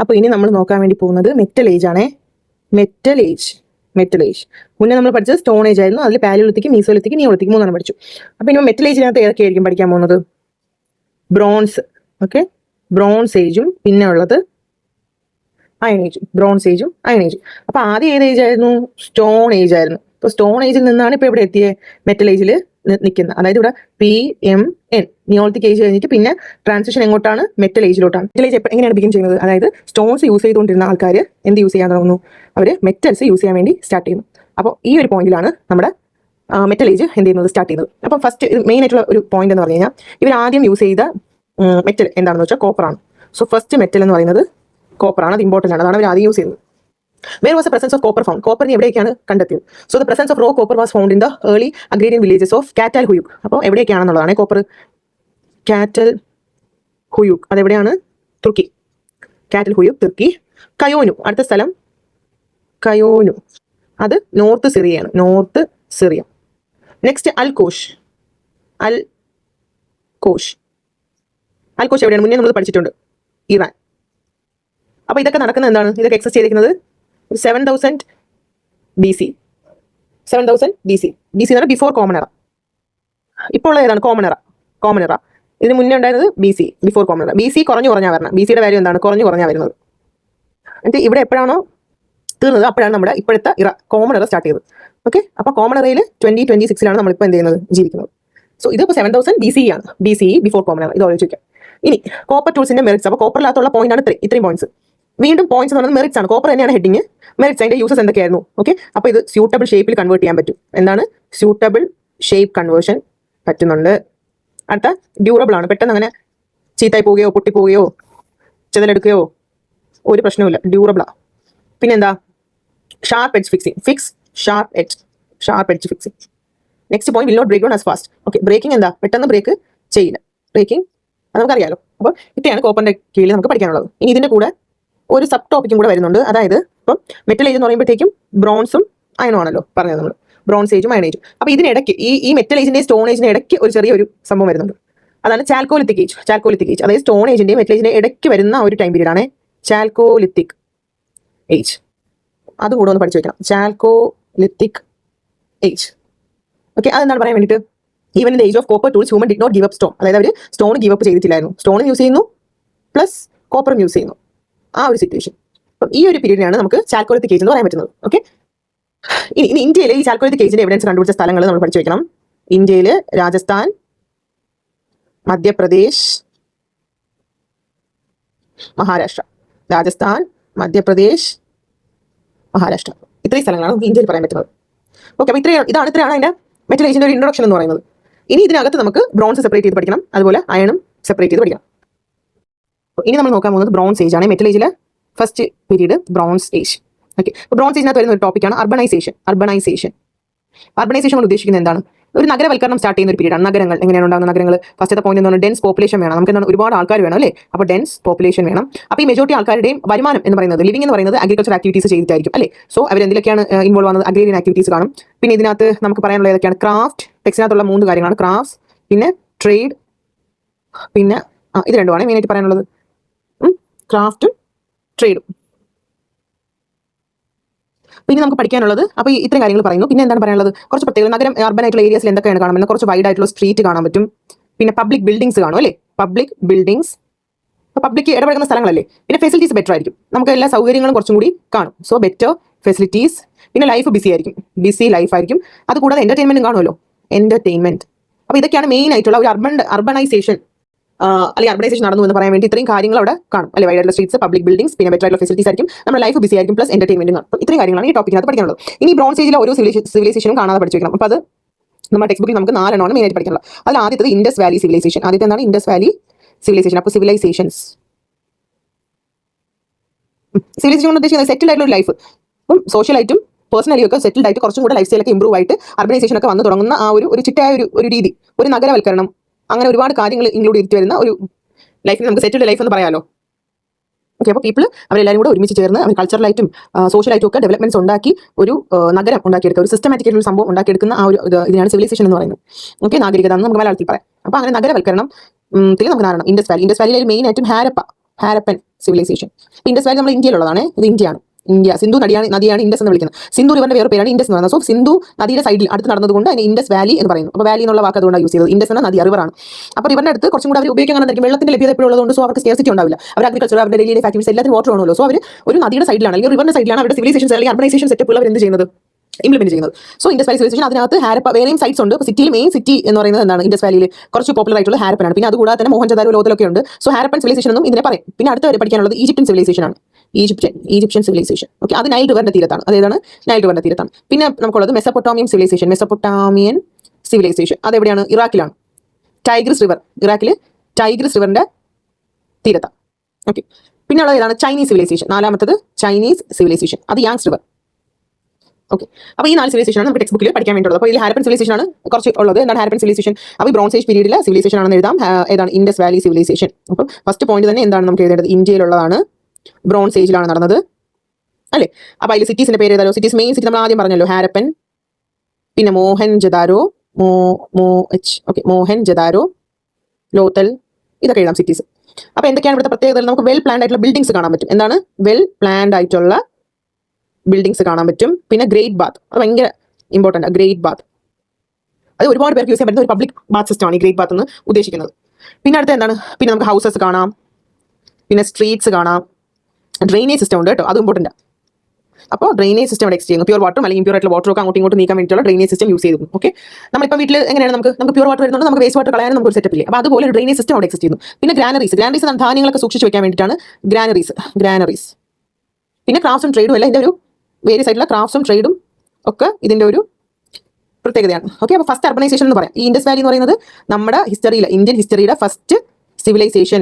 അപ്പോൾ ഇനി നമ്മൾ നോക്കാൻ വേണ്ടി പോകുന്നത് മെറ്റൽ ഏജ് ആണേ. Metal age. മുന്നേ നമ്മൾ പഠിച്ചത് സ്റ്റോൺ ഏജ് ആയിരുന്നു. അതിൽ പാലിയോലിത്തിക്, മീസോലിത്തിക്, നിയോലിത്തിക് 3 പഠിച്ചു. അപ്പോൾ ഇനി മെറ്റൽ ഏജിനകത്ത് ഏതൊക്കെയായിരിക്കും പഠിക്കാൻ പോകുന്നത്? ബ്രോൺസ്. ഓക്കെ, ബ്രോൺസ് ഏജും പിന്നെ ഉള്ളത് അയൺ ഏജും. ബ്രോൺസ് ഏജും അയൺ ഏജും. അപ്പോൾ ആദ്യം ഏത് ഏജ് ആയിരുന്നു? സ്റ്റോൺ ഏജ് ആയിരുന്നു. ഇപ്പോൾ സ്റ്റോൺ ഏജിൽ നിന്നാണ് ഇപ്പോൾ ഇവിടെ എത്തിയ മെറ്റൽ ഏജിൽ നിൽക്കുന്നത്. അതായത് ഇവിടെ PMN നിയോളിത്തിക് ഏജ് കഴിഞ്ഞിട്ട് പിന്നെ ട്രാൻസിഷൻ എങ്ങോട്ടാണ്? മെറ്റൽ ഏജിലോട്ടാണ്. മെറ്റൽ ഏജ് എങ്ങനെയാണ് ബിഗിൻ ചെയ്യുന്നത്? അതായത് സ്റ്റോൺസ് യൂസ് ചെയ്തുകൊണ്ടിരുന്ന ആൾക്കാർ എന്ത് യൂസ് ചെയ്യാൻ തുടങ്ങുന്നു? അവർ മെറ്റൽസ് യൂസ് ചെയ്യാൻ വേണ്ടി സ്റ്റാർട്ട് ചെയ്യുന്നു. അപ്പോൾ ഈ ഒരു പോയിന്റിലാണ് നമ്മുടെ മെറ്റൽ ഏജ് എന്ത് ചെയ്യുന്നത്? സ്റ്റാർട്ട് ചെയ്യുന്നത്. അപ്പോൾ ഫസ്റ്റ് മെയിൻ ആയിട്ടുള്ള ഒരു പോയിന്റ് എന്ന് പറഞ്ഞു കഴിഞ്ഞാൽ ഇവർ ആദ്യം യൂസ് ചെയ്ത മെറ്റൽ എന്താണെന്ന് വെച്ചാൽ കോപ്പറാണ്. സോ ഫസ്റ്റ് മെറ്റൽ എന്ന് പറയുന്നത് കോപ്പറാണ്. അത് ഇമ്പോർട്ടൻ്റ് ആണ്. അതാണ് അവർ ആദ്യം യൂസ് ചെയ്യുന്നത്. Where was the presence of copper found? കോപ്പറിനെ എവിടെയൊക്കെയാണ് കണ്ടെത്തിയത്? So the presence of raw copper was found in the early agrarian villages of Catal Huyuk. അപ്പോൾ എവിടെയൊക്കെയാണെന്നുള്ളതാണ് കോപ്പർ. കാറ്റൽ ഹുയൂക്ക് അതെവിടെയാണ്? തുർക്കി. കാറ്റൽ ഹുയൂക്ക് തുർക്കി. കയോനു അടുത്ത സ്ഥലം കയോനു, അത് നോർത്ത് സിറിയയാണ്. North Syria. Next Alqosh. Alqosh എവിടെയാണ്? മുന്നേ നമ്മൾ പഠിച്ചിട്ടുണ്ട്, ഇറാൻ. അപ്പോൾ ഇതൊക്കെ നടക്കുന്നത് എന്താണ്? ഇതൊക്കെ എക്സസ് ചെയ്തിരിക്കുന്നത് 7000 BC. 7000 BC എന്ന് പറഞ്ഞാൽ ബിഫോർ കോമൺ എറ. ഇപ്പോൾ ഉള്ള ഏതാണ്? കോമൺ എറ. ഇതിന് മുന്നേ ഉണ്ടായിരുന്നത് BC, ബിഫോർ കോമൺ എറ. BC കുറഞ്ഞു വരണം. BCയുടെ വാല്യൂ എന്താണ്? കുറഞ്ഞു വരുന്നത്. എന്നിട്ട് ഇവിടെ എപ്പോഴാണോ തീർന്നത് അപ്പോഴാണ് നമ്മുടെ ഇപ്പോഴത്തെ ഇറ, കോമൺ എറ സ്റ്റാർട്ട് ചെയ്തത്. ഓക്കെ, അപ്പോൾ കോമൺ എറയിൽ 2026 നമ്മളിപ്പോൾ എന്ത് ചെയ്യുന്നത്? ജീവിക്കുന്നത്. സോ ഇതിപ്പോൾ 7000 BC ആണ്. BCE ബിഫോർ കോമൺ എറ. ഇത് ആലോചിക്കാം. ഇനി കോപ്പർ ടൂൾസിന്റെ മെറിറ്റ്സ്. അപ്പോൾ കോപ്പറിനകത്തുള്ള പോയിന്റ് ആണ് ഇത്രയും പോയിന്റ്സ്. വീണ്ടും പോയിന്റ്സ് എന്ന് പറയുന്നത് മെറിറ്റ്സ് ആണ്. കോപ്പർ തന്നെയാണ് ഹെഡിങ്. മെറിറ്റ്സ് അതിന്റെ യൂസസ് എന്തൊക്കെയായിരുന്നു? ഓക്കെ, അപ്പോൾ ഇത് സ്യൂട്ടബിൾ ഷേപ്പിൽ കൺവേർട്ട് ചെയ്യാൻ പറ്റും. എന്താണ്? സ്യൂട്ടബിൾ ഷേപ്പ് കൺവേർഷൻ പറ്റുന്നുണ്ട്. അടുത്ത ഡ്യൂറബിൾ ആണ്. പെട്ടെന്ന് അങ്ങനെ ചീത്തായി പോവുകയോ പൊട്ടിപ്പോവുകയോ ചെതലെടുക്കുകയോ ഒരു പ്രശ്നവുമില്ല. ഡ്യൂറബിളാണ്. പിന്നെന്താ? Sharp edge fixing. Sharp edge fixing. Next point will not break down as fast. Okay, breaking എന്താ? പെട്ടെന്ന് ബ്രേക്ക് ചെയ്യില്ല. ബ്രേക്കിംഗ് അത് നമുക്കറിയാലോ. അപ്പോൾ ഇത്രയാണ് കോപ്പറിന്റെ കീഴിൽ നമുക്ക് പഠിക്കാനുള്ളത്. ഇനി ഇതിന്റെ കൂടെ ഒരു സബ് ടോപ്പിക്കും കൂടെ വരുന്നുണ്ട്. അതായത് ഇപ്പം മെറ്റൽ ഏജ് എന്ന് പറയുമ്പോഴത്തേക്കും ബ്രോൺസും അയണും ആണല്ലോ പറഞ്ഞത് നമ്മൾ. ബ്രോൺസ് ഏജും അയൺ ഏജും. അപ്പോൾ ഇതിനിടയ്ക്ക് ഈ മെറ്റൽ ഏജിന്റെ സ്റ്റോൺ ഏജിന്റെ ഇടയ്ക്ക് ഒരു ചെറിയൊരു സംഭവം വരുന്നുണ്ട്. അതാണ് ചാൽക്കോലിത്തിക് ഏജ്. അതായത് സ്റ്റോൺ ഏജിന്റെയും മെറ്റൽ ഏജിന്റെ ഇടയ്ക്ക് വരുന്ന ഒരു ടൈം പീരീഡ് ആണ് ചാൽക്കോലിത്തിക് ഏജ്. അതുകൂടെ ഒന്ന് പഠിച്ചു വെക്കണം. Chalcolithic age. ഓക്കെ, അതെന്താണ് പറയാൻ വേണ്ടിയിട്ട്? Even in the age of copper tools human did not give up stone. അതായത് അവർ സ്റ്റോൺ ഗിവ് അപ്പ് ചെയ്തിട്ടില്ലായിരുന്നു. സ്റ്റോണും യൂസ് ചെയ്യുന്നു പ്ലസ് കോപ്പറും യൂസ് ചെയ്യുന്നു. ആ ഒരു സിറ്റുവേഷൻ. അപ്പം ഈ ഒരു പീരീഡിനാണ് നമുക്ക് ചാൽക്കോലിത്തിക് ഏജ് എന്ന് പറയാൻ പറ്റുന്നത്. ഓക്കെ, ഇനി ഇന്ത്യയിൽ ഈ ചാൽക്കോലിത്തിക് ഏജിന്റെ എവിഡൻസ് കണ്ടുപിടിച്ച സ്ഥലങ്ങൾ നമ്മൾ പഠിച്ചു വെക്കണം. ഇന്ത്യയിൽ രാജസ്ഥാൻ, മധ്യപ്രദേശ്, മഹാരാഷ്ട്ര. ഇത്രയും സ്ഥലങ്ങളാണ് നമുക്ക് ഇന്ത്യയിൽ പറയാൻ പറ്റുന്നത്. ഓക്കെ, അപ്പോൾ ഇത്രയാണ് അതിന്റെ മെറ്റൽ ഏജിന്റെ ഒരു ഇൻട്രൊഡക്ഷൻ എന്ന് പറയുന്നത്. ഇനി ഇതിനകത്ത് നമുക്ക് ബ്രോൺസ് സെപ്പറേറ്റ് ചെയ്ത് പഠിക്കണം. അതുപോലെ അയണും സെപ്പറേറ്റ് ചെയ്ത് പഠിക്കണം. ഇനി നമ്മൾ നോക്കാൻ പോകുന്നത് ബ്രോൺസ് ഏജ് ആണ്. മെറ്റൽ ഏജിലെ first period bronze age. Okay, അപ്പോൾ ബ്രോൺസ് ഏജിനകത്ത് വരുന്ന ഒരു ടോപ്പിക്കാണ് അർബനൈസേഷൻ കൊണ്ട് ഉദ്ദേശിക്കുന്നത് എന്താണ്? ഒരു നഗരവൽക്കരണം സ്റ്റാർട്ട് ചെയ്യുന്ന ഒരു പീരീഡാണ്. നഗരങ്ങൾ എങ്ങനെയാണ് ഉണ്ടാകുന്ന? നഗരങ്ങൾ ഫസ്റ്റത്തെ പോയിന്റ് എന്ന് പറഞ്ഞാൽ ഡെൻസ് പോപ്പുലേഷൻ വേണം. നമുക്ക് എന്താണ്? ഒരുപാട് ആൾക്കാർ വേണം അല്ലേ? അപ്പോൾ ഡെൻസ് പോപ്പുലേഷൻ വേണം. അപ്പോൾ ഈ മെജോറിറ്റി ആൾക്കാരുടെയും വരുമാനം എന്ന് പറയുന്നത്, ലിവിംഗ് എന്ന് പറയുന്നത് അഗ്രികൾച്ചർ ആക്ടിവിറ്റീസ് ചെയ്തിട്ടായിരിക്കും അല്ലേ? സോ അവർ എന്തിലൊക്കെയാണ് ഇൻവോൾവ് ആകുന്നത്? അഗ്രേറിയൻ ആക്ടിവിറ്റീസ് കാണും. പിന്നെ ഇതിനകത്ത് നമുക്ക് പറയാനുള്ള ഏതൊക്കെയാണ്? ക്രാഫ്റ്റ്. ടെക്സ്റ്റിനകത്തുള്ള 3 കാര്യങ്ങളാണ്: ക്രാഫ്റ്റ്സ്, പിന്നെ ട്രേഡ്, പിന്നെ ഇത് രണ്ടുമാണ് മെയിനായിട്ട് പറയാനുള്ളത്. ക്രാഫ്റ്റും ട്രേഡും. പിന്നെ നമുക്ക് പഠിക്കാനുള്ളത് അപ്പോൾ ഇത്രയും കാര്യങ്ങൾ പറയുന്നു. പിന്നെ എന്താണ് പറയാനുള്ളത്? കുറച്ച് പ്രത്യേക നഗരം അർബൻ ആയിട്ടുള്ള ഏരിയസിൽ എന്തൊക്കെയാണ് കാണാൻ പറ്റുന്നത്? കുറച്ച് വൈഡ് ആയിട്ടുള്ള സ്ട്രീറ്റ് കാണാൻ പറ്റും. പിന്നെ പബ്ലിക് ബിൽഡിങ്സ് കാണും അല്ലേ? പബ്ലിക് ബിൽഡിങ്സ്, പബ്ലിക് ഇടപെടുന്ന സ്ഥലങ്ങളല്ലേ? പിന്നെ ഫെസിലിറ്റീസ് ബെറ്റർ ആയിരിക്കും. നമുക്ക് എല്ലാ സൗകര്യങ്ങളും കുറച്ചും കൂടി കാണും. So better facilities. പിന്നെ ലൈഫ് ബിസി ലൈഫ് ആയിരിക്കും. അതുകൂടാതെ എന്റർടൈൻമെന്റും കാണുമല്ലോ, എന്റർടൈൻമെന്റ്. അപ്പോൾ ഇതൊക്കെയാണ് മെയിൻ ആയിട്ടുള്ള ഒരു അർബനൈസേഷൻ അല്ലെങ്കിൽ അർബനൈസേഷൻ നടന്നു എന്ന് പറയാൻ വേണ്ടി ഇത്രയും കാര്യങ്ങൾ അവിടെ കാണും അല്ലെ? വൈഡ് ആയിട്ടുള്ള സ്ട്രീറ്റ്സ്, പബ്ലിക് ബിൽഡിങ്സ്, പിന്നെ ബെറ്റർ ആയിട്ടുള്ള ഫെസിലിറ്റീസ് ആയിരിക്കും. നമ്മുടെ ലൈഫ് ബിസി ആയിരിക്കും, പ്ലസ് എന്റർടൈൻമെന്റും കാണും. ഇത്രയും കാര്യങ്ങളാണ് ഈ ടോപ്പിക്കിനകത്ത് പഠിക്കാനുള്ളത്. ഇനി ബ്രോൺസ് ഏജിലെ ഓരോ സിവിലൈസേഷനും കാണാതെ പഠിച്ചു വെക്കണം. അപ്പോൾ അത് നമ്മുടെ ടെക്സ്റ്റ് ബുക്കിൽ നമുക്ക് 4 എണ്ണമാണ് മെയിനായിട്ട് പഠിക്കാനുള്ളത്. അതിൽ ആദ്യത്തേത് ഇൻഡസ് വാലി സിവിലൈസേഷൻ. ആദ്യത്തെ എന്താണ്? Indus valley civilization. അപ്പോൾ സിവിലൈസേഷൻ കൊണ്ട് ഉദ്ദേശിക്കുന്നത് സെറ്റിൽഡ് ആയിട്ടുള്ള ഒരു ലൈഫ്. അപ്പം സോഷ്യലായിട്ടും പേഴ്സണലി ഒക്കെ സെറ്റിൽഡ് ആയിട്ട് കുറച്ചും കൂടെ ലൈഫ് സ്റ്റൈലൊക്കെ ഇമ്പ്രൂവ് ആയിട്ട് അർബനൈസേഷൻ ഒക്കെ വന്ന് തുടങ്ങുന്ന ആ ഒരു ചിട്ടയായ ഒരു രീതി, ഒരു നഗരവൽക്കരണം, അങ്ങനെ ഒരുപാട് കാര്യങ്ങൾ ഇൻക്ലൂഡ് ചെയ്തിട്ട് വരുന്ന ഒരു ലൈഫിന് നമുക്ക് സെറ്റിൽഡ് ലൈഫ് എന്ന് പറയാമല്ലോ. ഓക്കെ, അപ്പോൾ പീപ്പിൾ അവരെല്ലാവരും കൂടെ ഒരുമിച്ച് ചേർന്ന് അവർ കൾച്ചറലായിട്ടും സോഷ്യലായിട്ടും ഒക്കെ ഡെവലപ്മെന്റ്സ് ഉണ്ടാക്കി ഒരു നഗരം ഉണ്ടാക്കിയെടുക്കുക, ഒരു സിസ്റ്റമാറ്റിക് ആയിട്ടുള്ള സംഭവം ഉണ്ടാക്കിയെടുക്കുന്ന ആ ഒരു ഇതിനാണ് സിവിലൈസേഷൻ എന്ന് പറയുന്നത്. ഓക്കെ, നാഗരികത എന്ന് നമുക്ക് മലയാളത്തിൽ പറയാം. അപ്പോൾ അങ്ങനെ നഗരവൽക്കരണം നമുക്ക് കാണണം. ഇൻഡസ് വാലിയിൽ മെയിൻ ആയിട്ടും ഹാരപ്പൻ സിവിലൈസേഷൻ. ഇൻഡസ് വാലി നമ്മുടെ ഇന്ത്യയിലുള്ളതാണ്, ഇത് ഇന്ത്യയാണ്. ഇന്ത്യ സിന്ധു നദിയാണ് ഇൻഡസ് എന്ന് വിളിക്കുന്നത്. സിന്ധു റിവറിന്റെ വേറെ പേരാണ് ഇൻഡസ് എന്ന് പറയുന്നത്. സോ സിന്ധു നദിയുടെ സൈഡിൽ അടുത്ത് നടന്നതുകൊണ്ട് അതിന് ഇൻഡസ് വാലി എന്ന് പറയുന്നു. അപ്പോൾ വാലി എന്നുള്ള വാക്ക് അതുകൊണ്ടാണ് യൂസ് ചെയ്തത്. ഇൻഡസ് എന്ന നദി റിവറാണ്. അപ്പോൾ റിവറിന്റെ അടുത്ത് കുറച്ചും കൂടെ അവർ ഉപയോഗിക്കാൻ കാണുന്നതായിരിക്കും. വെള്ളത്തിന്റെ ലഭ്യത എപ്പോഴും ഉള്ളതുകൊണ്ട് സോ അവർക്ക് സ്കേഴ്സിറ്റി ഉണ്ടാവില്ല. അവർ അഗ്രികൾച്ചർ, അവരുടെ ഡെയിലി ലൈഫ് ആക്ടിവിറ്റീസ് എല്ലാത്തിനും വാട്ടർ ആണല്ലോ. സോ അവർ ഒരു നദിയുടെ സൈഡിലാണ് അല്ലെങ്കിൽ റിവറിന്റെ സൈഡിലാണ് അവരുടെ സിവിലൈസേഷൻ അല്ലെങ്കിൽ അർബനൈസേഷൻ സെറ്റപ്പുകൾ അവർ എന്ത് ചെയ്യുന്നത്, ഇംപ്ലിമെന്റ് ചെയ്യുന്നത്. സോ ഇൻഡസ് വാലി സിവിലൈസേഷൻ അതിനകത്ത് ഹാരപ്പ വേറെയും സൈറ്റ്സ് ഉണ്ട്. സിറ്റിയിൽ മെയിൻ സിറ്റി എന്ന് പറയുന്നത് എന്താണ്, ഇൻഡസ് വാലിയിൽ കുറച്ച് പോപ്പുലർ ആയിട്ടുള്ള ഹാരപ്പനാണ്. പിന്നെ അതുകൂടാതെ തന്നെ മോഹൻജദാരോ, ലോതലൊക്കെ ഉണ്ട്. സോ ഹാരപ്പൻ സിവിലൈസേഷൻ എന്നും ഇതിനെ പറയും. പിന്നെ അടുത്ത വരെ പഠിക്കാനുള്ളത് ഈജിപ്ഷ്യൻ സിവിലൈസേഷൻ ആണ്. Egyptian civilization. ഓക്കെ, അത് നൈൽ റിവറിന്റെ തീരത്താണ്. അതേതാണ്, നൈൽ റിവറിന്റെ തീരത്താണ്. പിന്നെ നമുക്കുള്ളത് മെസപ്പൊട്ടാമിയൻ സിവിലൈസേഷൻ. അതെവിടെയാണ്, ഇറാഖിലാണ്. ടൈഗ്രിസ് റിവർ, ഇറാഖിൽ ടൈഗ്രിസ് റിവറിന്റെ തീരത്താണ്. ഓക്കെ, പിന്നെ ഉള്ളത് ഏതാണ്, ചൈനീസ് സിവിലൈസേഷൻ. നാലാമത്തത് ചൈനീസ് സിവിലൈസേഷൻ, അത് യാങ്സ് റിവർ. ഓക്കെ, അപ്പോൾ ഈ 4 സിവിലൈസേഷൻ ആണ് നമുക്ക് ടെക്സ്റ്റ് ബുക്കിൽ പഠിക്കാൻ വേണ്ടിയുള്ളത്. അപ്പോൾ ഇതിൽ ഹാരപ്പൻ സിവിലൈസേഷൻ ആണ് കുറച്ച് ഉള്ളത്. എന്താണ് ഹാരപ്പൻ സിവിലൈസേഷൻ? അപ്പോൾ ഈ ബ്രോൺസ് ഏജ് പീരീഡിലെ സിവിലൈസേഷൻ ആണെന്ന് എഴുതാം. ഏതാണ്, ഇൻഡസ് വാലി സിവിലൈസേഷൻ. അപ്പോൾ ഫസ്റ്റ് പോയിന്റ് തന്നെ എന്താണ് നമുക്ക് എഴുതേണ്ടത്, ഇന്ത്യയിലുള്ളതാണ്, ബ്രോൺസ് ഏജിലാണ് നടന്നത് അല്ലേ. അപ്പോൾ അതിൽ സിറ്റീസിന്റെ പേര് ഏതായാലും സിറ്റീസ് മെയിൻ സിറ്റി നമ്മൾ ആദ്യം പറഞ്ഞല്ലോ, ഹാരപ്പൻ, പിന്നെ മോഹൻജദാരോ, മോഹൻജദാരോ, ലോത്തൽ, ഇതൊക്കെ എഴുതാം സിറ്റീസ്. അപ്പോൾ എന്തൊക്കെയാണ് ഇവിടുത്തെ പ്രത്യേകതകൾ? നമുക്ക് വെൽ പ്ലാൻഡ് ആയിട്ടുള്ള ബിൽഡിംഗ്സ് കാണാൻ പറ്റും. എന്താണ്, വെൽ പ്ലാൻഡ് ആയിട്ടുള്ള ബിൽഡിംഗ്സ് കാണാൻ പറ്റും. പിന്നെ ഗ്രേറ്റ് ബാത്ത്, അത് ഭയങ്കര ഇമ്പോർട്ടൻ്റ്. ഗ്രേറ്റ് ബാത്ത് അത് ഒരുപാട് പേർക്ക് യൂസ് ചെയ്യാൻ പറ്റുന്ന ഒരു പബ്ലിക് ബാത്ത് സിസ്റ്റമാണ് ഈ ഗ്രേറ്റ് ബാത്ത് എന്ന് ഉദ്ദേശിക്കുന്നത്. പിന്നെ അടുത്ത എന്താണ്, പിന്നെ നമുക്ക് ഹൗസസ് കാണാം, പിന്നെ സ്ട്രീറ്റ്സ് കാണാം, ഡ്രെയിനേജ് സിസ്റ്റം ഉണ്ട് കേട്ടോ, അത് ഇമ്പോർട്ടൻ്റ്. അപ്പോൾ ഡ്രെയിനേജ് സിസ്റ്റം എക്സ് ചെയ്യുന്നു. പ്യൂർ വാട്ടറും അല്ലെങ്കിൽ ഇമ്പ്യൂർ ആയിട്ടുള്ള വാട്ടറൊക്കെ അങ്ങോട്ടും ഇങ്ങോട്ടും നീക്കാൻ വേണ്ടിയിട്ടുള്ള ഡ്രെയിനേജ് സിസ്റ്റം യൂസ് ചെയ്തു. ഓക്കെ, നമ്മളിപ്പോൾ വീട്ടിൽ എങ്ങനെയാണ് നമുക്ക് പ്യൂർ വാട്ടർ വരുന്നുണ്ട്, നമുക്ക് വേസ്റ്റ് വാട്ടർ കളയാനും നമുക്ക് ഒരു സെറ്റപ്പ് ഇല്ലേ. അപ്പോൾ അതുപോലെ ഡ്രെയിനേജ് സിസ്റ്റം അവിടെ എക്സിസ്റ്റ് ചെയ്യുന്നു. പിന്നെ ഗ്രാനറീസ് ധാന്യങ്ങളൊക്കെ സൂക്ഷിച്ച് വെക്കാൻ വേണ്ടിയിട്ടാണ് ഗ്രാനറീസ്. പിന്നെ ക്രാഫ്റ്റ്സും ട്രേഡും എല്ലാം ഇതിൻ്റെ ഒരു വേരിയസ് ആയിട്ടുള്ള ക്രാഫ്റ്റ്സും ട്രേഡും ഒക്കെ ഇതിൻ്റെ ഒരു പ്രത്യേകതയാണ്. ഓക്കെ, അപ്പോൾ ഫസ്റ്റ് അർബനൈസേഷൻ എന്ന് പറയാം. ഈ ഇൻഡസ് വാലി എന്ന് പറയുന്നത് നമ്മുടെ ഇന്ത്യൻ ഹിസ്റ്ററിയുടെ ഫസ്റ്റ് സിവിലൈസേഷൻ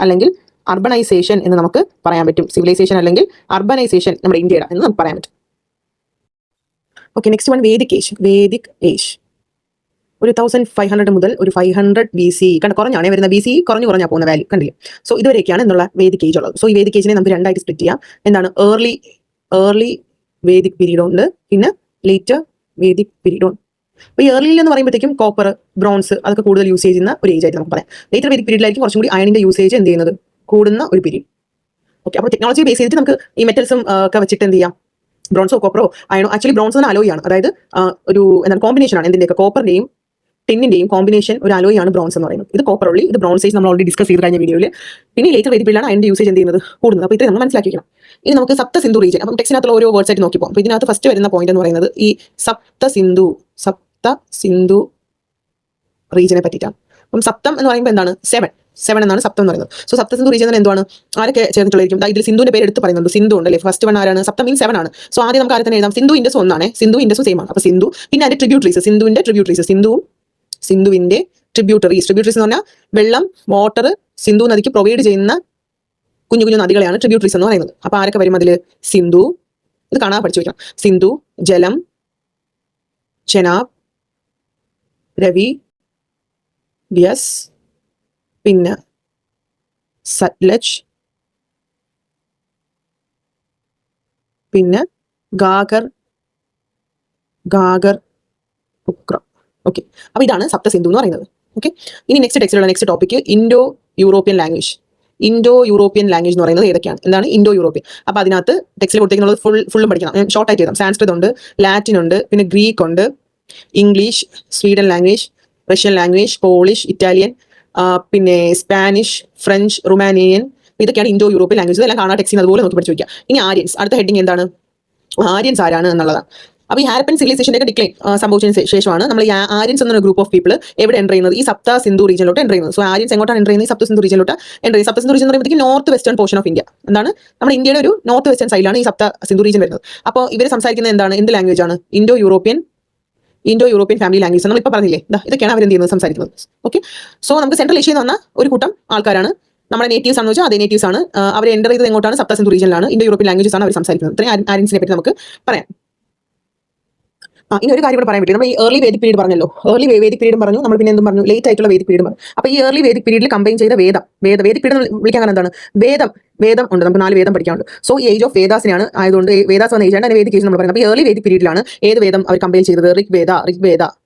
അല്ലെങ്കിൽ അർബനൈസേഷൻ എന്ന് നമുക്ക് പറയാൻ പറ്റും. സിവിലൈസേഷൻ അല്ലെങ്കിൽ അർബനൈസേഷൻ നമ്മുടെ ഇന്ത്യയുടെ എന്ന് നമുക്ക് പറയാൻ പറ്റും. Okay, next one Vedic age. ഒരു 1500 മുതൽ ഒരു 500 BC കണ്ട കുറഞ്ഞാണ് വരുന്ന. BC കുറഞ്ഞാണ് പോകുന്ന വാല്യൂ കണ്ടില്ലേ. സോ ഇതുവരെയൊക്കെയാണ് എന്നുള്ള വേദിക് ഏജ് ഉള്ളത്. സോ ഈ വേദിക് ഏജിനെ നമുക്ക് രണ്ടായിട്ട് സ്പ്ലിറ്റ് ചെയ്യാം. എന്താണ്, ഏർലി വേദിക് പീരീഡ് ഉണ്ട്, പിന്നെ ലേറ്റർ വേദിക് പീരീഡ് ഉണ്ട്. അപ്പോൾ ഈ ഏർലിയിൽ എന്ന് പറയുമ്പോഴത്തേക്കും കോപ്പർ, ബ്രോൺസ് അതൊക്കെ കൂടുതൽ യൂസ് ചെയ്യുന്ന ഒരു ഏജ് ആയിട്ട് നമുക്ക് പറയാം. ലേറ്റർ വേദിക് പീരീഡിലായിരിക്കും കുറച്ചും കൂടി അയണിന്റെ യൂസേജ് എന്ത് ചെയ്യുന്നത്, കൂടുന്ന ഒരു പീരീഡ്. ഓക്കെ, അപ്പോൾ ടെക്നോളജി ബേസ് ചെയ്തിട്ട് നമുക്ക് ഈ മെറ്റൽസും ഒക്കെ വെച്ചിട്ട് എന്ത് ചെയ്യാം, ബ്രോൺസോ കോപ്പറോ അയണോ. ആക്ച്വലി ബ്രോൺസ് എന്ന അലോയി ആണ്, അതായത് ഒരു എന്താണ് കോമ്പിനേഷൻ ആണ് എന്തിൻ്റെയൊക്കെ, കോപ്പറിന്റെയും ടിന്നിന്റെയും കോമ്പിനേഷൻ ഒരു അലോയാണ് ബ്രോൺസ് എന്ന് പറയുന്നത്. ഇത് കോപ്പർ ഉള്ളി, ഇത് ബ്രോൺസ് ഏജ് നമ്മൾ ഓൾറെഡി ഡിസ്കസ് ചെയ്ത് കഴിഞ്ഞ വീഡിയോയിൽ. പിന്നെ ലേറ്റർ വേദിക് പീരീഡിലാണ് അതിന്റെ യൂസേജ് എന്ത് ചെയ്യുന്നത്, കൂടുന്നത്. അപ്പോൾ ഇത്രയും നമ്മൾ മനസ്സിലാക്കിക്കണം. ഇനി നമുക്ക് സപ്ത സിന്ധു റീജിയൻ, അപ്പം ടെക്സ്റ്റിനകത്തുള്ള ഓരോ വേർഡ്സ് ആയിട്ട് നോക്കിപ്പോൾ. അപ്പോൾ ഇതിനകത്ത് ഫസ്റ്റ് വരുന്ന പോയിന്റ് എന്ന് പറയുന്നത് ഈ സപ്ത സിന്ധു റീജിയനെ പറ്റിയിട്ടാണ്. അപ്പം സപ്തം എന്ന് പറയുമ്പോൾ എന്താണ്, 7 എന്നാണ് സപ്തം എന്ന് പറയുന്നത്. സോ സപ്ത സിന്ധു റീജിയൻ എന്താണ്, ആരൊക്കെ ചേർന്നിട്ടുള്ളതായിരിക്കും. ഇതിൽ സിന്ധുവിന്റെ പേര് എടുത്ത് പറയുന്നുണ്ട്, സിന്ധു ഉണ്ടല്ലേ. ഫസ്റ്റ് വൺ ആരാണ്, സപ്തം മീൻ 7 ആണ്. സോ ആദ്യം നമുക്ക് ആരെ തന്നെ എഴുതാം, സിന്ധു ഇൻഡസ് ഒന്നാണ്, സിന്ധു ഇൻഡസും സെയിം ആണ്. അപ്പോൾ സിന്ധു, പിന്നെ അതിന്റെ ട്രിബ്യൂട്ടറീസ്, സിന്ധുവിന്റെ ട്രിബ്യൂട്ടറീസ് എന്ന് പറഞ്ഞാൽ വെള്ളം, വാട്ടർ സിന്ധു നദിക്ക് പ്രൊവൈഡ് ചെയ്യുന്ന കുഞ്ഞു കുഞ്ഞു നദികളെയാണ് ട്രിബ്യൂട്ടറീസ് എന്ന് പറയുന്നത്. അപ്പോൾ ആരൊക്കെ വരും അതിൽ, സിന്ധു, ഇത് കാണാൻ പഠിച്ചു വയ്ക്കണം, സിന്ധു, ജലം, ചെനാബ്, രവി, വ്യാസ്, പിന്നെ സത്ലജ്, പിന്നെ ഗാഗർ, ഉക്ര. ഓക്കെ, അപ്പോൾ ഇതാണ് സപ്ത സിന്ധു എന്ന് പറയുന്നത്. ഓക്കെ, ഇനി next topic Indo European language എന്ന് പറയുന്നത് ഏതൊക്കെയാണ്, എന്താണ് ഇൻഡോ യൂറോപ്യൻ. അപ്പോൾ അതിനകത്ത് ടെക്സ്റ്റിൽ കൊടുത്തിരിക്കുന്നത് ഫുള്ളും പഠിക്കണം. ഷോർട്ടായിട്ട് എഴുതാം. സാൻസ്ക്രിത് ഉണ്ട്, ലാറ്റിൻ ഉണ്ട്, പിന്നെ ഗ്രീക്ക് ഉണ്ട്, English, Sweden language, Russian language, polish, Italian, പിന്നെ സ്പാനിഷ്, ഫ്രഞ്ച്, റുമാനിയൻ, ഇതൊക്കെയാണ് ഇൻഡോ യൂറോപ്യൻ ലാംഗ്വേജ്. ഇതെല്ലാം കാണാൻ ടെക്സ്റ്റിന് അതുപോലെ നോക്കി പഠിച്ചു വയ്ക്കുക. ഇനി ആര്യൻസ്, അടുത്ത ഹെഡിങ് എന്താണ്, ആര്യൻസ് ആരാണ് എന്നുള്ളതാണ്. അപ്പോൾ ഈ ഹാരപ്പൻ സിവിലൈസേഷൻ്റെ ഡിക്ലൈൻ സംഭവിച്ചതിന് ശേഷമാണ് നമ്മൾ ഈ ആര്യൻസ് എന്നൊരു ഗ്രൂപ്പ് ഓഫ് പീപ്പിൾ എവിടെ എൻ്റർ ചെയ്യുന്നത്, ഈ സപ്ത സിന്ധു റീജിയനിലോട്ട് എൻ്റർ ചെയ്യുന്നത്. സോ ആര്യൻസ് എങ്ങോട്ടാണ് എൻ്റർ ചെയ്യുന്നത്, ഈ സപ്ത സിന്ധു റീജിയനിലോട്ട് എൻ്റർ ചെയ്യുന്നത്. സപ്ത സിന്ധു റീജിയൻ എന്ന് പറയുമ്പോഴത്തേക്ക് north western portion of India, എന്താണ് നമ്മുടെ ഇന്ത്യയുടെ ഒരു നോർത്ത് വെസ്റ്റേൺ സൈഡിലാണ് ഈ സപ്ത സിന്ധു റീജിയൻ വരുന്നത്. അപ്പോൾ ഇവർ സംസാരിക്കുന്നത് എന്താണ്, എന്ത് ലാംഗ്വേജ് ആണ്, ഇൻഡോ യൂറോപ്യൻ ഫാമിലി ലാംഗ്വേജ് നമ്മളിപ്പോൾ പറഞ്ഞില്ലേ, ഇതൊക്കെയാണ് അവർ എന്ത് ചെയ്യുന്നത്, സംസാരിക്കുന്നത്. ഓക്കെ, സോ നമുക്ക് സെൻട്രൽ ഏഷ്യയിൽ നിന്ന് വന്ന ഒരു കൂട്ടം ആൾക്കാരാണ് നമ്മുടെ നേറ്റീവ്സ് ആണെന്ന് വെച്ചാൽ അതേ നേറ്റീവ്സ് ആണ്. അവർ എൻ്റർ ചെയ്തത് എങ്ങോട്ടാണ്, സപ്ത സിന്ധു റീജിയനിലാണ്. ഇൻഡോ യൂറോപ്യൻ ലാംഗ്വേജസ് ആണ് അവർ സംസാരിക്കുന്നത്. ഇത്രയും ആര്യൻസിനെ പറ്റി നമുക്ക് പറയാം. ഇനി ഒരു കാര്യം കൂടെ പറയാൻ പറ്റും. നമ്മൾ ഈ ഏർലി വേദിക് പീരീഡ് പറഞ്ഞല്ലോ, ഏർലി വേദിക് പീരീഡ് പറഞ്ഞു, നമ്മൾ പിന്നെ എന്തും പറഞ്ഞു, ലേറ്റ് ആയിട്ടുള്ള വേദിക് പീരീഡ് പറഞ്ഞു. അപ്പോൾ ഈ ഏർലി വേദിക് പീരീഡിൽ കമ്പൈൻ ചെയ്ത വേദിക് പീരീഡ് വിളിക്കാൻ കാരണം എന്താണ്, വേദം ഉണ്ട്, നമുക്ക് 4 വേദം പഠിക്കാനുണ്ട്. സോ ഈ ഏജ് ഓഫ് വേദാസിനാണ് ആയതുകൊണ്ട് വേദാസ് വന്ന ഏജാണ് വേദിക് ഏജ് നമ്മൾ പറയുന്നത്. അപ്പോൾ ഏർലി വേദിക് പീരീഡിലാണ് ഏത് വേദം അവർ കമ്പൈൻ ചെയ്തത്, ഋഗ്വേദ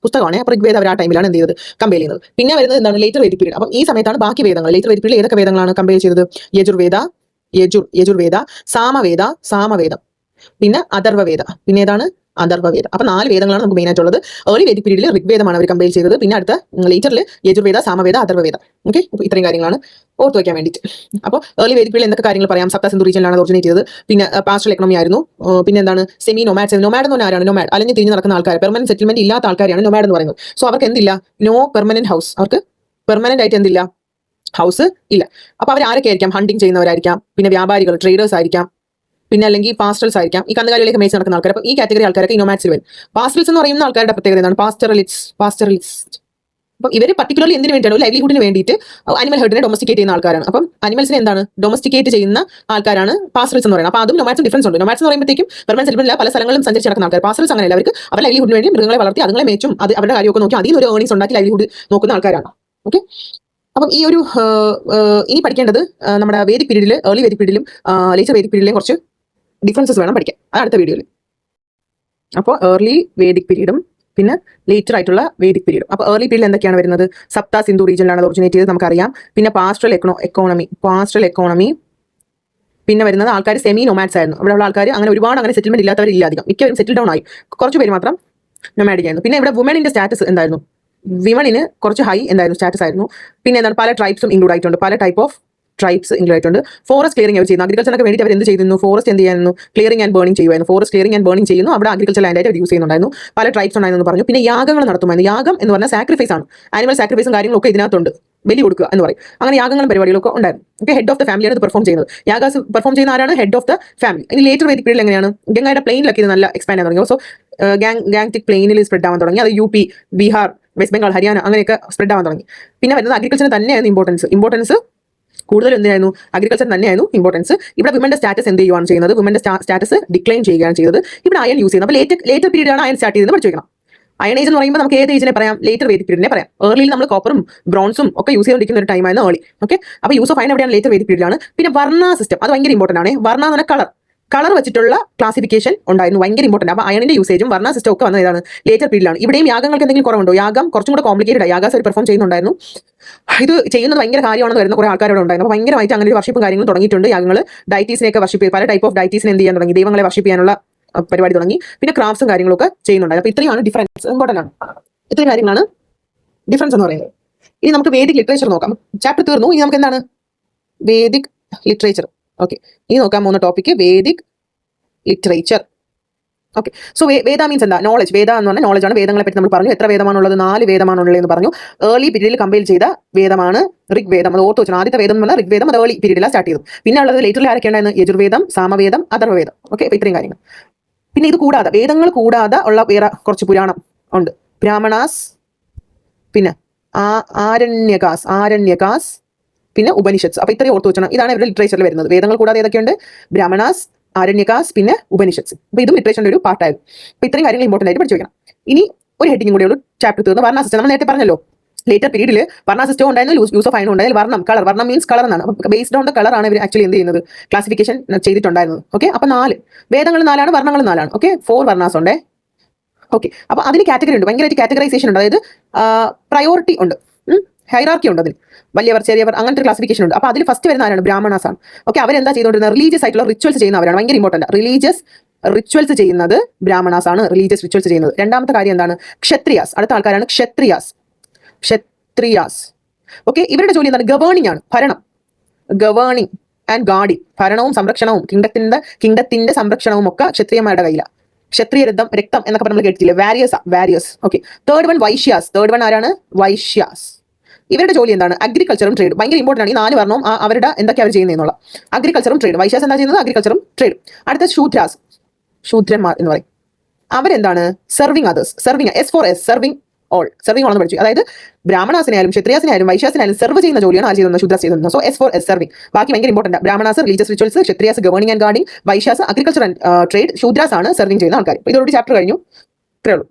പുസ്തകമാണ്. അപ്പോൾ ഋഗ്വേദ അവർ ആ ടൈമിലാണ് എന്ത് ചെയ്തത്, കമ്പൈൻ ചെയ്യുന്നത്. പിന്നെ വരുന്നത് എന്താണ്, ലേറ്റർ വേദിക് പീരീഡ്. അപ്പം ഈ സമയത്താണ് ബാക്കി വേദങ്ങൾ, ലേറ്റർ വേദിക് പീരീഡിൽ ഏതൊക്കെ വേദങ്ങളാണ് കമ്പൈൻ ചെയ്തത്, യജുർവേദ, യജുർവേദ, സാമവേദം, പിന്നെ അഥർവവേദ, പിന്നെ ഏതാണ് അഥർവവേദം. അപ്പൊ 4 വേദങ്ങളാണ് നമുക്ക് മെയിൻ ആയിട്ടുള്ളത്. ഏർലി വേദിക് പീരീഡിൽ ഋഗ്വേദമാണ് അവർ കമ്പൈൽ ചെയ്തത്. പിന്നെ അടുത്ത ലേറ്ററിൽ യജുർവേദ, സാമവേദ, അഥർവവേദ. ഓക്കെ, അപ്പോൾ ഇത്രയും കാര്യങ്ങളാണ് ഓർത്ത് വയ്ക്കാൻ വേണ്ടിയിട്ട്. അപ്പോൾ ഏർലി വേദിക് പീരീഡിൽ എന്തൊക്കെ കാര്യങ്ങൾ പറയാം? സപ്ത സിന്ധു റീജിയനിലാണ് ഒറിജിനേറ്റ് ചെയ്തത്. പിന്നെ പാസ്റ്റൽ എക്കണോമി ആയിരുന്നു. പിന്നെ എന്താണ് സെമി നൊമാഡ്സ്. നൊമാഡ് എന്ന് പറഞ്ഞാൽ ആരാണ്? നൊമാഡ് അല്ലെങ്കിൽ തിരിഞ്ഞ് നടക്കുന്ന ആൾക്കാർ, പെർമനന്റ് സെറ്റിൽമെന്റ് ഇല്ലാത്ത ആൾക്കാരെയാണ് നൊമാഡ് എന്ന് പറയുന്നത്. സോ അവർക്ക് എന്തില്ല? No permanent house. അവർക്ക് പെർമനന്റ് ആയിട്ട് എന്തില്ല? ഹൗസ് ഇല്ല. അപ്പൊ അവർ ആരൊക്കെ ആയിരിക്കാം? ഹണ്ടിങ് ചെയ്യുന്നവരായിരിക്കാം, പിന്നെ വ്യാപാരികൾ, ട്രേഡേഴ്സ് ആയിരിക്കാം, പിന്നെ അല്ലെങ്കിൽ പാസ്റ്റൽസ് ആയിരിക്കാം, ഈ കന്നുകാലികളിലേക്ക് മേച്ച് നടക്കുന്ന ആൾക്കാർ. അപ്പോൾ ഈ കാറ്റഗറി ആൾക്കാരൊക്കെ ഈ നൊമാഡ്സിൽ വരും. പാസ്റ്റൽസ് എന്ന് പറയുന്ന ആൾക്കാരുടെ പ്രത്യേകത എന്താണ്? പാസ്റ്ററലിസ്റ്റ്. അപ്പം ഇവർ പർട്ടിക്കുലർലി എന്തിനു വേണ്ടിയാണ്? ലൈവ്ലിഹുഡിന് വേണ്ടിയിട്ട് അനിമൽ ഹെർഡിനെ ഡൊമസ്റ്റിക്കേറ്റ് ചെയ്യുന്ന ആൾക്കാരാണ്. അപ്പം അനിമൽസിനെ എന്താണ്? ഡൊമസ്റ്റിക്കേറ്റ് ചെയ്യുന്ന ആൾക്കാരാണ് പാസ്റ്റൽസ് എന്ന് പറയുന്നത്. അപ്പോൾ അതും നൊമാഡ്സും ഡിഫറൻസ് ഉണ്ട്. നൊമാഡ്സ് എന്ന് പറയുമ്പോഴത്തേക്കും പെർമനന്റ് സെറ്റിൽമെന്റ് പല സ്ഥലങ്ങളിലും സഞ്ചരിച്ച് നടക്കുന്ന ആൾക്കാർ. പാസ്റ്റൽസ് അങ്ങനെയല്ല. അവർക്ക് അവരുടെ ലൈവ്ലിഹുഡിന് വേണ്ടി മൃഗങ്ങളെ വളർത്തി അതുങ്ങളെ മേച്ചും അവരുടെ കാര്യമൊക്കെ നോക്കി അതിൽ ഒരു ഏർണിങ്സ് ഉണ്ടാക്കി ലൈവ്ലിഹുഡ് നോക്കുന്ന ആൾക്കാരാണ്. ഓക്കെ, അപ്പം ഈ ഒരു ഇനി പഠിക്കേണ്ടത് നമ്മുടെ വേദിക് പീരീഡിൽ, ഏർലി വേദിക് പീരീഡിലും ലേറ്റർ വേദിക് പീരീഡിലും കുറച്ച് ഡിഫറൻസസ് വേണം പഠിക്കാൻ. അത് അടുത്ത വീഡിയോയിൽ. അപ്പോൾ ഏർലി വേദിക് പീരീഡും പിന്നെ ലേറ്റർ ആയിട്ടുള്ള വേദിക് പീരീഡും. അപ്പോൾ ഏർലി പീരീഡിൽ എന്തൊക്കെയാണ് വരുന്നത്? സപ്ത സിന്ധു റീജിയനിലാണ് ഒറിജിനേറ്റ് ചെയ്തത്, നമുക്കറിയാം. പിന്നെ പാസ്റ്റൽ എക്കോണമി. പിന്നെ വരുന്നത് ആൾക്കാർ സെമി നൊമാഡ്സ് ആയിരുന്നു. ഇവിടെയുള്ള ആൾക്കാർ അങ്ങനെ ഒരുപാട് അങ്ങനെ സെറ്റിൽമെന്റ് ഇല്ലാത്തവരില്ല അധികം. മിക്കവരും സെറ്റിൽ ഡൗൺ ആയി, കുറച്ച് പേര് മാത്രം നൊമാഡിക് ആയിരുന്നു. പിന്നെ ഇവിടെ വുമണിന്റെ സ്റ്റാറ്റസ് എന്തായിരുന്നു? വിമണിന് കുറച്ച് ഹൈ എന്തായിരുന്നു? സ്റ്റാറ്റസ് ആയിരുന്നു. പിന്നെ എന്താണ്? പല ട്രൈബ്സും ഇൻക്ലൂഡ് ആയിട്ടുണ്ട്. പല ടൈപ്പ് ഓഫ് ട്രൈബ്സ് ഇൻക്ലൂഡ് ആയിട്ടുണ്ട്. ഫോറസ്റ്റ് ക്ലിയറിംഗ് അവർ ചെയ്യുന്നു. അഗ്രികൾച്ചറിനൊക്കെ വേണ്ടി അവർ എന്ത് ചെയ്യുന്നു? ഫോറസ്റ്റ് എന്ത് ചെയ്യായിരുന്നു? ക്ലിയറിംഗ് ആൻഡ് ബേണിംഗ് ചെയ്യുമായിരുന്നു. ഫോറസ്റ്റ് ക്ലിയറിംഗ് ആൻഡ് ബേണിംഗ് ചെയ്യുന്നു. അവിടെ അഗ്രികൾച്ചർ ലാൻഡായിട്ട് അവർ യൂസ് ചെയ്യുന്നുണ്ടായിരുന്നു. പല ട്രൈബ്സ് ഉണ്ടായിരുന്നു പറഞ്ഞു. പിന്നെ യാഗങ്ങൾ നടത്തുമായിരുന്നു. യാഗം എന്ന് പറഞ്ഞാൽ സാക്രിഫൈസ് ആണ്. ആനിമൽ സാക്രിഫൈസും കാര്യങ്ങളൊക്കെ ഇതിനകത്തുണ്ട്. ബലി കൊടുക്കുക എന്ന് പറയും. അങ്ങനെ യാഗങ്ങളും പരിപാടികളൊക്കെ ഉണ്ടായിരുന്നു. ഓക്കെ, ഹെഡ് ഓഫ് ദ ഫാമിലിയാണ് ഇത് പെർഫോം ചെയ്യുന്നത്. യാഗാസ് പെർഫോം ചെയ്യുന്ന ആരാണ്? Head of the family. ഇനി ലേറ്റർ വേദിക് പീരീഡിൽ എങ്ങനെയാണ്? ഗംഗയുടെ പ്ലെയിനിലൊക്കെ ഇത് നല്ല എക്സ്പാൻഡ് ആകാൻ തുടങ്ങി. സോ ഗാങ്റ്റിക് പ്ലെയിനിൽ സ്പ്രെഡ് ആവാൻ തുടങ്ങി. അത് UP, ബീഹാർ, വെസ്റ്റ് ബംഗാൾ, ഹരിയാന അങ്ങനെയൊക്കെ സ്പ്രെഡ് ആവാൻ തുടങ്ങി. പിന്നെ വരുന്നത് അഗ്രികൾച്ചറിന് തന്നെയായിരുന്നു ഇമ്പോർട്ടൻസ് കൂടുതൽ എന്തിനായിരുന്നു? അഗ്രികൾച്ചർ തന്നെയായിരുന്നു ഇമ്പോർട്ടൻസ്. ഇവിടെ വിമന്റെ സ്റ്റാറ്റസ് എന്ത് ചെയ്യുകയാണ് ചെയ്യുന്നത്? വിമന്റെ സ്റ്റാറ്റസ് ഡിക്ലൈൻ ചെയ്യുകയാണ് ചെയ്തത്. ഇവിടെ അയൺ യൂസ് ചെയ്യുന്നത്. അപ്പോൾ ലേറ്റർ പീരീഡാണ് അയൺ സ്റ്റാർട്ട് ചെയ്തത് പഠിച്ചു വെക്കണം. അയൺ ഏജ് എന്ന് പറയുമ്പോൾ നമുക്ക് ഏത് ഏജിനെ പറയാം? ലേറ്റർ വേദിക് പീരീഡിനെ പറയാം. ഏർലിയിൽ നമ്മൾ കോപ്പറും ബ്രോൺസും ഒക്കെ യൂസ് ചെയ്തുകൊണ്ടിരിക്കുന്ന ഒരു ടൈമായിരുന്നു ഏർലി. ഓക്കെ, അപ്പോൾ യൂസ് ഓഫ് അയൺ എവിടെയാണ്? ലേറ്റർ വേദിക് പീരീഡിലാണ്. പിന്നെ വർണ്ണ സിസ്റ്റം, അത് ഭയങ്കര ഇമ്പോർട്ടൻ്റ് ആണ്. വർണ്ണ എന്ന് പറഞ്ഞാൽ കളർ വെച്ചിട്ടുള്ള ക്ലാസിഫിക്കേഷൻ ഉണ്ടായിരുന്നു, ഭയങ്കര ഇമ്പോർട്ടൻ്റ്. അപ്പോൾ അയണിന്റെ യൂസേജും വർണ്ണ സിസ്റ്റം ഒക്കെ വന്നത് ഏതാണ്? ലേറ്റർ പീരീഡിലാണ്. ഇവിടെയും യാഗങ്ങൾക്ക് എന്തെങ്കിലും കുറവുണ്ടോ? യാഗം കുറച്ചും കൂടെ കോംപ്ലിക്കേറ്റഡ്. യാഗാസ് അവർ പെർഫോം ചെയ്യുന്നുണ്ടായിരുന്നു. ഇത് ചെയ്യുന്നത് ഭയങ്കര കാര്യമാണെന്ന് വരുന്ന കുറേ ആൾക്കാരോട് ഉണ്ടായിരുന്നു. അപ്പോൾ ഭയങ്കരമായിട്ട് അങ്ങനെ ഒരു വർഷിപ്പും കാര്യങ്ങളും തുടങ്ങിയിട്ടുണ്ട്. യാഗങ്ങൾ ഡൈറ്റീസിനെയൊക്കെ വർഷിപ്പ് ചെയ്ത് പല ടൈപ്പ് ഓഫ് ഡൈറ്റീസിനെ എന്ത് ചെയ്യാൻ തുടങ്ങി? ദൈവങ്ങളെ വർഷിപ്പ് ചെയ്യാനുള്ള പരിപാടി തുടങ്ങി. പിന്നെ ക്രാഫ്റ്റ്സും കാര്യങ്ങളൊക്കെ ചെയ്യുന്നുണ്ടായിരുന്നു. അപ്പോൾ ഇത്രയാണ് ഡിഫറൻസ്. ഇമ്പോർട്ടൻ്റ് ആണ്. ഇത്രയും കാര്യങ്ങളാണ് ഡിഫറൻസ് എന്ന് പറയുന്നത്. ഇനി നമുക്ക് വേദിക് ലിറ്ററേച്ചർ നോക്കാം. ചാപ്റ്റർ തീർന്നു. ഇനി നമുക്ക് എന്താണ്? Vedic literature. ഓക്കെ, ഇനി നോക്കാൻ പോകുന്ന topic Vedic literature. Okay, so Veda means എന്താ? നോളജ്. വേദ എന്ന് പറഞ്ഞാൽ നോളജ് ആണ്. വേദങ്ങളെ പറ്റി നമ്മൾ പറഞ്ഞു. എത്ര വേദമാണുള്ളത്? 4 വേദമാണുള്ളത് എന്ന് പറഞ്ഞു. ഏർലി പീരീഡിൽ കമ്പൈൽ ചെയ്ത വേദമാണ് ഋഗ്വേദം. അത് ഓർത്ത് വെച്ചാൽ ആദ്യത്തെ വേദം എന്ന് പറഞ്ഞാൽ ഋഗ്വേദം. അത് ഏർലി പീരീഡിലാണ് സ്റ്റാർട്ട് ചെയ്തത്. പിന്നെ ഉള്ളത് ലേറ്ററിൽ ആരൊക്കെ ഉണ്ടായിരുന്നു? യജുർവേദം, സാമവേദം, അഥർവവേദം. ഓക്കെ, അപ്പോൾ ഇത്രയും കാര്യങ്ങൾ. പിന്നെ ഇത് കൂടാതെ, വേദങ്ങൾ കൂടാതെ ഉള്ള വേറെ കുറച്ച് പുരാണം ഉണ്ട്. ബ്രാഹ്മണാസ്, പിന്നെ ആരണ്യകാസ്, പിന്നെ ഉപനിഷത്സ്. അപ്പോൾ ഇത്രയും ഓർത്ത് വെച്ചണം. ഇതാണ് ഇവരുടെ ലിറ്ററേച്ചറിൽ വരുന്നത്. വേദങ്ങൾ കൂടാതെ ഏതൊക്കെയുണ്ട്? ബ്രാഹ്മണാസ്, ആരണ്യകാസ്, പിന്നെ ഉപനിഷത്സ്. അപ്പോൾ ഇതും ലിറ്ററേച്ചറിന്റെ ഒരു പാർട്ടായിരുന്നു. അപ്പോൾ ഇത്രയും കാര്യങ്ങൾ ഇമ്പോർട്ടൻ്റ് ആയിട്ട് പഠിച്ചു വെക്കണം. ഇനി ഒരു ഹെഡിങ് കൂടെ ഉള്ളൂ ചാപ്റ്റർ തീർന്ന്. വർണ്ണ സിസ്റ്റം നമ്മൾ നേരത്തെ പറഞ്ഞല്ലോ. ലേറ്റർ പീരീഡിൽ വർണ്ണ സിസ്റ്റം ഉണ്ടായിരുന്നു. യൂസ് ഓഫ് അയൺ ഉണ്ടായാലും വർണ്ണം മീൻസ് കളർ എന്നാണ്. അപ്പോൾ ബേസ്ഡ് ഓൺ ദ കളറാണ് ഇവർ ആക്ച്വലി എന്ത് ചെയ്യുന്നത്? ക്ലാസിഫിക്കേഷൻ ചെയ്തിട്ടുണ്ടായിരുന്നത്. ഓക്കെ, അപ്പോൾ 4 വേദങ്ങൾ 4ആണ്, വർണ്ണങ്ങൾ 4ആണ്. ഓക്കെ, 4 വർണ്ണാസ് ഉണ്ട്. ഓക്കെ, അപ്പോൾ അതിന് കാറ്റഗറി ഉണ്ട്. ഭയങ്കരമായിട്ട് കാറ്റഗറൈസേഷൻ ഉണ്ട്. അതായത് പ്രയോറിറ്റി ഉണ്ട്, ഹൈറാർക്കി ഉണ്ട്. അതിന് വലിയവർ, ചെറിയവർ, അങ്ങനത്തെ ക്ലാസിഫിക്കേഷൻ ഉണ്ട്. അപ്പോൾ അതിൽ ഫസ്റ്റ് വരുന്ന ആരാണ്? ബ്രാഹ്മണാസ് ആണ്. ഓക്കെ, അവരെന്താ ചെയ്തുകൊണ്ടിരുന്നത്? റിലീജിയസ് ആയിട്ടുള്ള റിച്വൽസ് ചെയ്യുന്നവരാണ്. ഭയങ്കര ഇമ്പോർട്ടൻ്റ്. റിലീജിയസ് റിച്വൽസ് ചെയ്യുന്നത് ബ്രാഹ്മണാസ് ആണ്. റിലീജിയസ് റിച്വൽസ് ചെയ്യുന്നത്. രണ്ടാമത്തെ കാര്യം എന്താണ്? ക്ഷത്രിയാസ്. അടുത്ത ആൾക്കാരാണ് ക്ഷത്രിയാസ്. ഓക്കെ, ഇവരുടെ ജോലി എന്താണ്? ഗവേണിംഗ് ആണ്. ഭരണം, ഗവേണിംഗ് ആൻഡ് ഗാർഡിംഗ്. ഭരണവും സംരക്ഷണവും കിങ്ഡത്തിന്റെ സംരക്ഷണവും ഒക്കെ ക്ഷത്രിയന്മാരുടെ കയ്യിലാണ്. ക്ഷത്രിയ രക്തം എന്നൊക്കെ നമ്മൾ കേട്ടിട്ടില്ലേ? Various. Okay, third one Vaishyas. Third one ആരാണ്? വൈശ്യാസ്. ഇവരുടെ ജോലി എന്താണ്? അഗ്രികൾച്ചറും ട്രേഡ്. ഭയങ്കര ഇമ്പോർട്ടൻ്റ് ആണ്. ഈ 4 വർണ്ണവും അവരുടെ എന്തൊക്കെ അവർ ചെയ്യുന്നതെന്നുള്ള. അഗ്രികൾച്ചറും ട്രേഡ്. വൈശ്യാസ് എന്താ ചെയ്യുന്നത്? അഗ്രികൾച്ചറും ട്രേഡും. അടുത്ത ശൂദ്രന്മാർ എന്ന് പറയും. അവരെന്താണ്? Serving others. സെർവിങ് ഓൾ എന്ന് പഠിച്ചു. അതായത് ബ്രാഹ്മണാസിനായാലും ക്ഷത്രിയാസിനായാലും വൈശ്യാസിനായാലും സെർവ് ചെയ്യുന്ന ജോലിയാണ് ആര് ചെയ്യുന്നത്? ശൂദ്രാസ് ചെയ്യുന്നത്. So S4 serving. ബാക്കി ഭയങ്കര important. Brahmanas religious rituals, Kshatriyas governing and guarding, Vaishyas agriculture and trade, Shudras ആണ് സെർവിങ് ചെയ്യുന്ന ആൾക്കാർ. ഇതോടുകൂടി ചാപ്റ്റർ കഴിഞ്ഞു. ഇത്രേ ഉള്ളൂ.